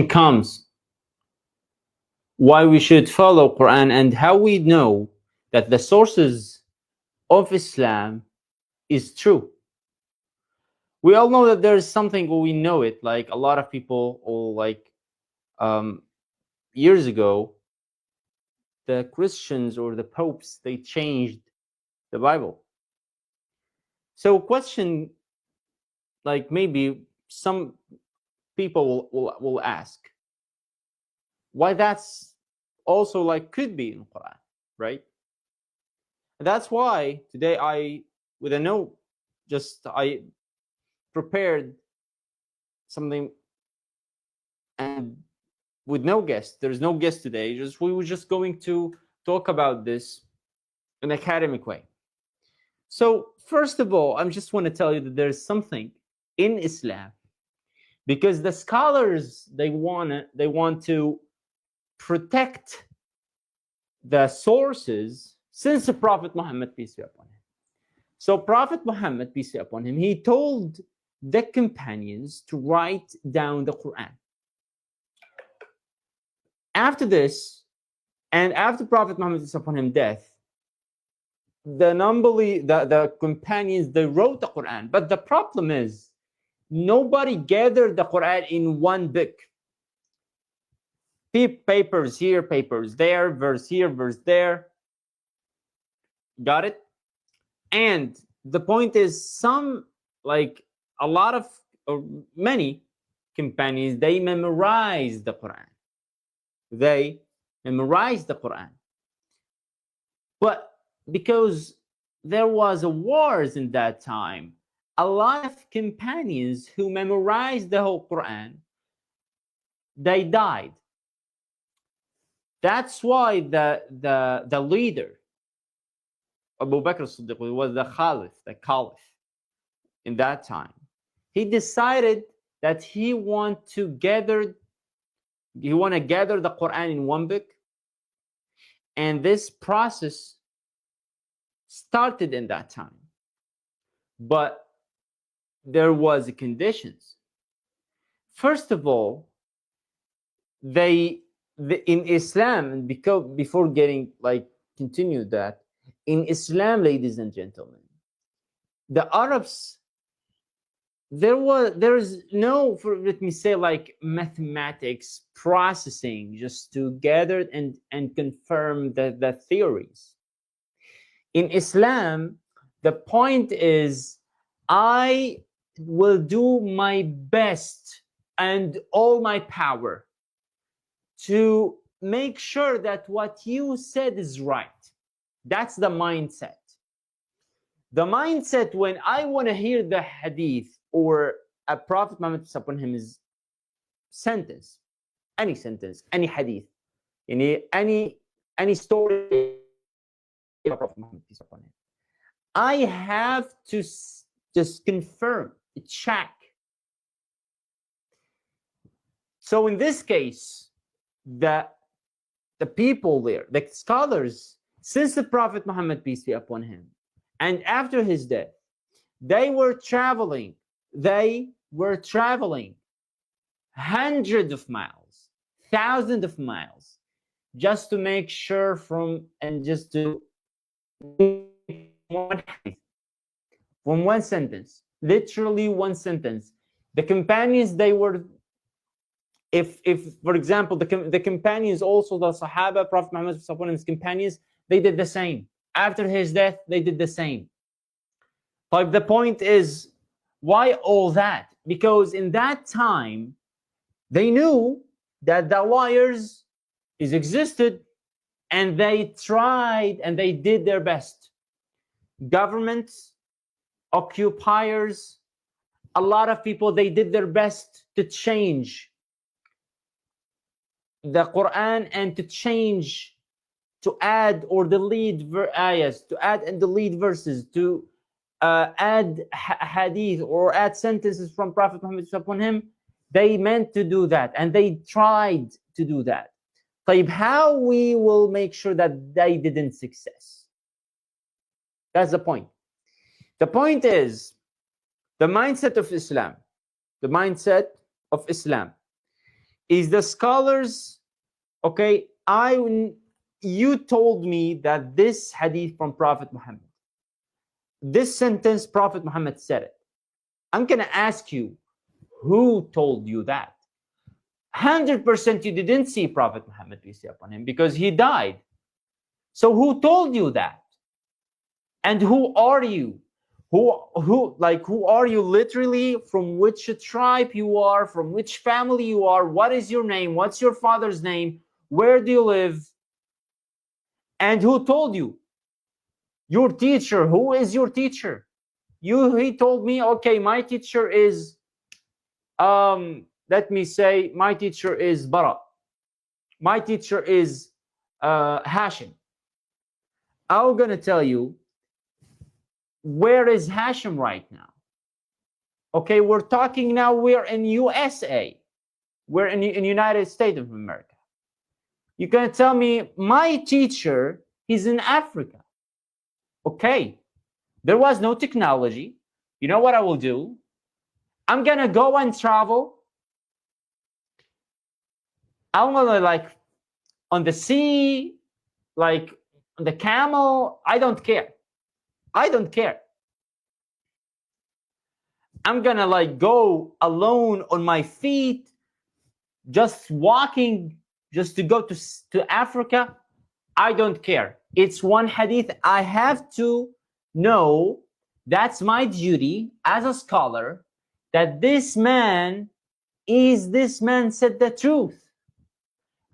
comes, why we should follow Quran, and how we know that the sources of Islam is true. We all know that there is something, we know it, like a lot of people, or like years ago, the Christians or the popes, they changed the Bible. So question, like maybe some people will ask, why that's also like could be in Quran, right? And that's why today I, with a note, I prepared something, and with no guest, there's no guest today, we were just going to talk about this in an academic way. So first of all, I just want to tell you that there's something in Islam, because the scholars, they want to protect the sources since the Prophet Muhammad, peace be upon him. So Prophet Muhammad, peace be upon him, he told the companions to write down the Quran. After this, and after Prophet Muhammad, peace upon him, death, the companions, they wrote the Quran. But the problem is, nobody gathered the Quran in one book. Papers here, papers there, verse here, verse there. Got it? And the point is, some, like a lot of, or many companions, they memorized the Quran. They memorized the Quran. But because there was a wars in that time, a lot of companions who memorized the whole Quran, they died. That's why the leader, Abu Bakr as-Siddiq, was the caliph in that time. He decided that he want to gather the Quran in one book, and this process started in that time. But there was conditions. First of all, in Islam, because before getting continue that, in Islam, ladies and gentlemen, the Arabs, there is no, let me say, like mathematics processing just to gather and confirm the theories. In Islam, the point is, I will do my best and all my power to make sure that what you said is right. That's the mindset. The mindset when I want to hear the hadith or a Prophet Muhammad upon him is sentence, any hadith, any story of Prophet Muhammad upon him, I have to just confirm, check. So in this case, the people there, the scholars, since the Prophet Muhammad, peace be upon him, and after his death, they were traveling hundreds of miles, thousands of miles, just to make sure just to from one sentence, literally one sentence. The companions, they were, if for example, the companions, also the Sahaba, Prophet Muhammad and his companions, they did the same. After his death, they did the same. But the point is, why all that? Because in that time, they knew that the liars existed, and they tried and they did their best. Governments, occupiers, a lot of people, they did their best to change the Quran and to add or delete ayahs, to add and delete verses, to add hadith or add sentences from Prophet Muhammad upon him. They meant to do that, and they tried to do that. But how we will make sure that they didn't success? That's the point. The point is, the mindset of Islam. The mindset of Islam is the scholars, okay, you told me that this hadith from Prophet Muhammad, this sentence, Prophet Muhammad said it. I'm going to ask you, who told you that? 100% you didn't see Prophet Muhammad, peace be upon him, because he died. So who told you that? And who are you? Who are you literally? From which tribe you are? From which family you are? What is your name? What's your father's name? Where do you live? And who told you? Your teacher. Who is your teacher? He told me, okay, my teacher is, let me say, my teacher is Bara. My teacher is Hashim. I'm gonna tell you, where is Hashim right now? Okay, we're talking now, we're in USA. We're in United States of America. You're gonna tell me, my teacher is in Africa. Okay, there was no technology. You know what I will do? I'm gonna go and travel. I'm gonna, like, on the sea, like on the camel. I don't care. I don't care. I'm gonna, like, go alone on my feet, just walking, just to go to Africa. I don't care. It's one hadith. I have to know, that's my duty as a scholar, that this man said the truth.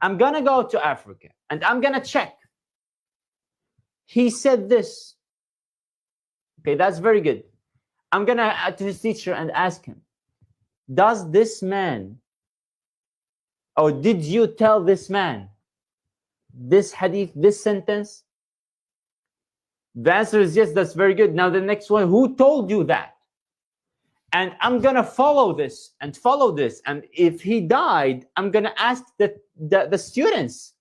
I'm gonna go to Africa and I'm gonna check. He said this. Okay, that's very good. I'm gonna to his teacher and ask him, does this man, or did you tell this man this hadith, this sentence? The answer is yes. That's very good. Now the next one, who told you that? And I'm gonna follow this and follow this. And if he died, I'm gonna ask the students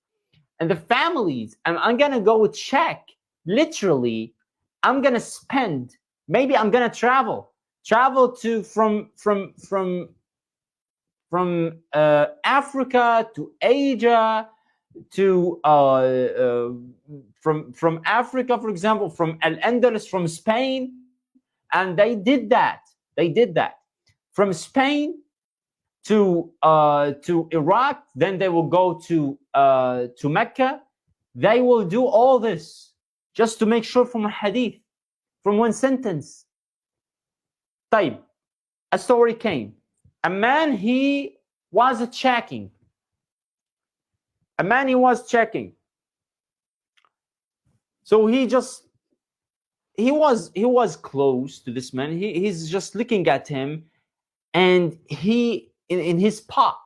and the families, and I'm gonna go check. Literally, I'm gonna spend. Maybe I'm gonna travel to from Africa to Asia to from Africa, for example, from Al-Andalus, from Spain, and they did that. They did that from Spain to Iraq. Then they will go to Mecca. They will do all this just to make sure from a hadith, from one sentence. طيب, a story came. A man, he was checking. A man, he was checking. So he was close to this man. He's just looking at him, and he in his pot,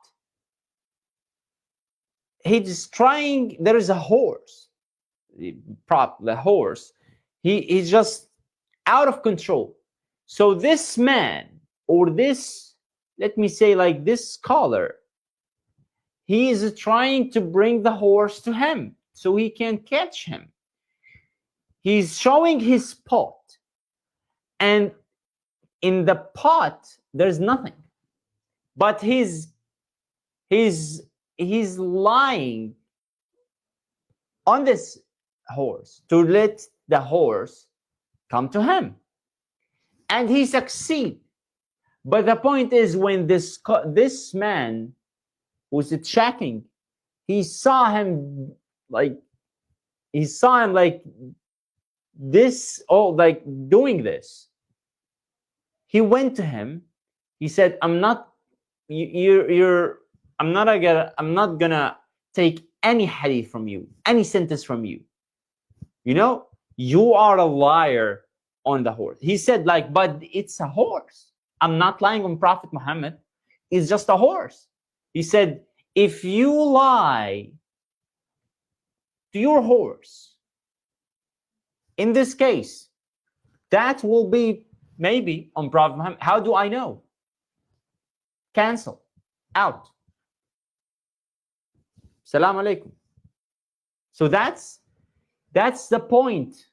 he's trying. There is a horse, the horse. He's just out of control. So this man, or this, let me say, like, this scholar, he is trying to bring the horse to him so he can catch him. He's showing his pot, and in the pot there's nothing, but he's lying on this horse to let the horse come to him, and he succeeds. But the point is, when this man was checking, he saw him like this, like doing this. He went to him. He said, I'm not gonna take any hadith from you, any sentence from you. You know, you are a liar on the horse. He said, like, but it's a horse. I'm not lying on Prophet Muhammad. It's just a horse. He said, if you lie to your horse, in this case, that will be maybe on Prophet Muhammad. How do I know? Cancel. Out. Salam alaikum. So that's the point.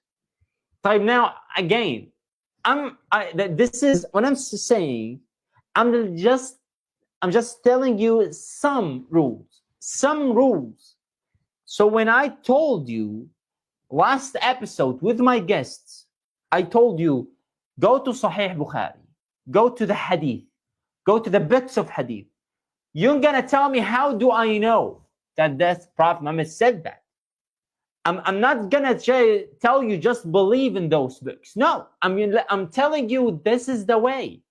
Time now, again, this is what I'm saying. I'm I'm just telling you some rules. So when I told you last episode with my guests, I told you, go to Sahih Bukhari, go to the Hadith, go to the books of Hadith. You're gonna tell me, how do I know that that's Prophet Muhammad said that? I'm not gonna tell you just believe in those books. No, I'm telling you this is the way.